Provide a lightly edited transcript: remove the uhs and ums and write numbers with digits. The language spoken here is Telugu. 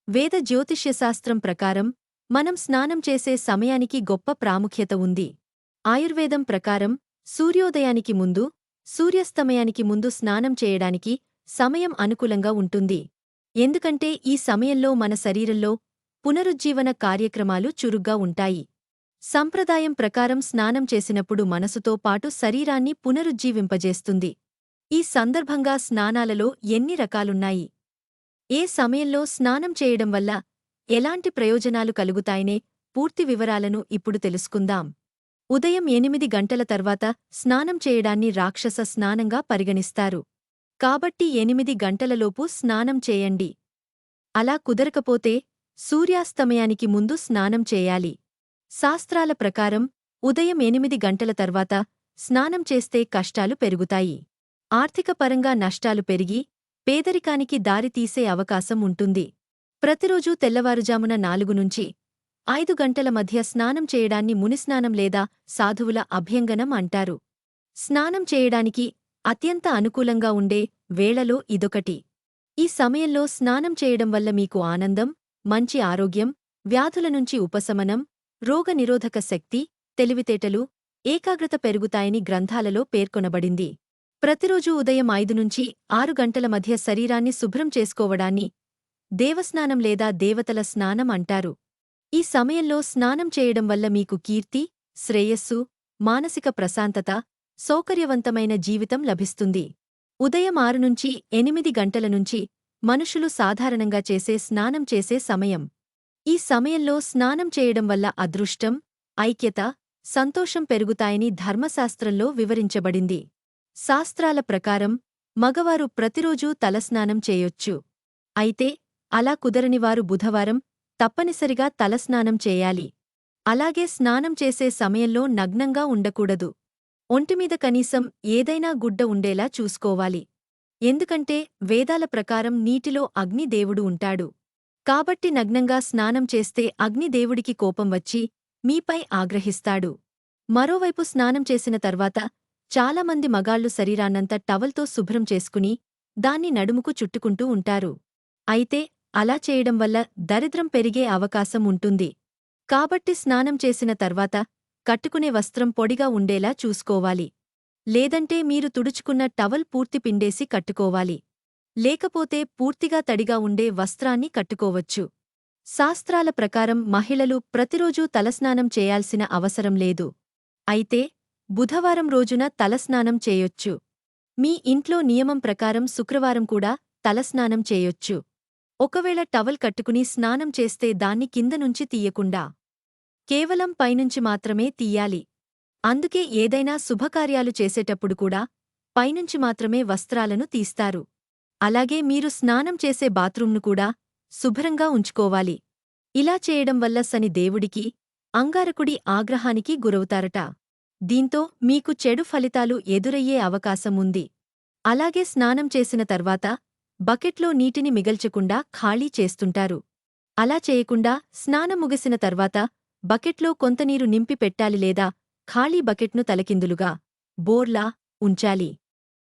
వేద జ్యోతిష్యశాస్త్రం ప్రకారం మనం స్నానం చేసే సమయానికి గొప్ప ప్రాముఖ్యత ఉంది. ఆయుర్వేదం ప్రకారం సూర్యోదయానికి ముందు, సూర్యాస్తమయానికి ముందు స్నానం చేయడానికి సమయం అనుకూలంగా ఉంటుంది. ఎందుకంటే ఈ సమయంలో మన శరీరంలో పునరుజ్జీవన కార్యక్రమాలు చురుగ్గా ఉంటాయి. సంప్రదాయం ప్రకారం స్నానం చేసినప్పుడు మనసుతో పాటు శరీరాన్ని పునరుజ్జీవింపజేస్తుంది. ఈ సందర్భంగా స్నానాలలో ఎన్ని రకాలున్నాయి, ఏ సమయంలో స్నానం చేయడం వల్ల ఎలాంటి ప్రయోజనాలు కలుగుతాయనే పూర్తి వివరాలను ఇప్పుడు తెలుసుకుందాం. ఉదయం 8 గంటల తర్వాత స్నానం చేయడాన్ని రాక్షస స్నానంగా పరిగణిస్తారు. కాబట్టి 8 గంటలలోపు స్నానం చేయండి. అలా కుదరకపోతే సూర్యాస్తమయానికి ముందు స్నానం చేయాలి. శాస్త్రాల ప్రకారం ఉదయం 8 గంటల తర్వాత స్నానం చేస్తే కష్టాలు పెరుగుతాయి. ఆర్థిక పరంగా నష్టాలు పెరిగి పేదరికానికి దారితీసే అవకాశం ఉంటుంది. ప్రతిరోజూ తెల్లవారుజామున 4 నుంచి 5 గంటల మధ్య స్నానం చేయడాన్ని మునిస్నానం లేదా సాధువుల అభ్యంగనం అంటారు. స్నానం చేయడానికి అత్యంత అనుకూలంగా ఉండే వేళలో ఇదొకటి. ఈ సమయంలో స్నానం చేయడం వల్ల మీకు ఆనందం, మంచి ఆరోగ్యం, వ్యాధుల నుంచి ఉపశమనం, రోగనిరోధక శక్తి, తెలివితేటలు, ఏకాగ్రత పెరుగుతాయని గ్రంథాలలో పేర్కొనబడింది. ప్రతిరోజూ ఉదయం 5 నుంచి 6 గంటల మధ్య శరీరాన్ని శుభ్రం చేసుకోవడాన్ని దేవస్నానం లేదా దేవతల స్నానం అంటారు. ఈ సమయంలో స్నానం చేయడం వల్ల మీకు కీర్తి, శ్రేయస్సు, మానసిక ప్రశాంతత, సౌకర్యవంతమైన జీవితం లభిస్తుంది. ఉదయం 6 నుంచి 8 గంటల నుంచి మనుషులు సాధారణంగా చేసే స్నానం చేసే సమయం. ఈ సమయంలో స్నానం చేయడం వల్ల అదృష్టం, ఐక్యత, సంతోషం పెరుగుతాయని ధర్మశాస్త్రంలో వివరించబడింది. శాస్త్రాల ప్రకారం మగవారు ప్రతిరోజూ తలస్నానం చేయొచ్చు. అయితే అలా కుదరనివారు బుధవారం తప్పనిసరిగా తలస్నానం చేయాలి. అలాగే స్నానం చేసే సమయంలో నగ్నంగా ఉండకూడదు. ఒంటిమీద కనీసం ఏదైనా గుడ్డ ఉండేలా చూసుకోవాలి. ఎందుకంటే వేదాల ప్రకారం నీటిలో అగ్నిదేవుడు ఉంటాడు. కాబట్టి నగ్నంగా స్నానం చేస్తే అగ్నిదేవుడికి కోపం వచ్చి మీపై ఆగ్రహిస్తాడు. మరోవైపు స్నానం చేసిన తర్వాత చాలామంది మగాళ్లు శరీరాన్నంతా టవల్తో శుభ్రం చేసుకుని దాన్ని నడుముకు చుట్టుకుంటూ ఉంటారు. అయితే అలా చేయడం వల్ల దరిద్రం పెరిగే అవకాశం ఉంటుంది. కాబట్టి స్నానం చేసిన తర్వాత కట్టుకునే వస్త్రం పొడిగా ఉండేలా చూసుకోవాలి. లేదంటే మీరు తుడుచుకున్న టవల్ పూర్తి పిండేసి కట్టుకోవాలి. లేకపోతే పూర్తిగా తడిగా ఉండే వస్త్రాన్ని కట్టుకోవచ్చు. శాస్త్రాల ప్రకారం మహిళలు ప్రతిరోజూ తలస్నానం చేయాల్సిన అవసరం లేదు. అయితే బుధవారం రోజున తలస్నానం చేయొచ్చు. మీ ఇంట్లో నియమం ప్రకారం శుక్రవారం కూడా తలస్నానం చేయొచ్చు. ఒకవేళ టవల్ కట్టుకుని స్నానం చేస్తే దాన్ని కింద నుంచి తీయకుండా కేవలం పైనుంచి మాత్రమే తీయాలి. అందుకే ఏదైనా శుభకార్యాలు చేసేటప్పుడు కూడా పైనుంచి మాత్రమే వస్త్రాలను తీస్తారు. అలాగే మీరు స్నానం చేసే బాత్రూంను కూడా శుభ్రంగా ఉంచుకోవాలి. ఇలా చేయడం వల్ల శని దేవుడికి, అంగారకుడి ఆగ్రహానికి గురవుతారట. దీంతో మీకు చెడు ఫలితాలు ఎదురయ్యే అవకాశం ఉంది. అలాగే స్నానం చేసిన తర్వాత బకెట్లో నీటిని మిగల్చకుండా ఖాళీ చేస్తుంటారు. అలా చేయకుండా స్నానం ముగిసిన తర్వాత బకెట్లో కొంత నీరు నింపి పెట్టాలి లేదా ఖాళీ బకెట్ను తలకిందులుగా బోర్లా ఉంచాలి.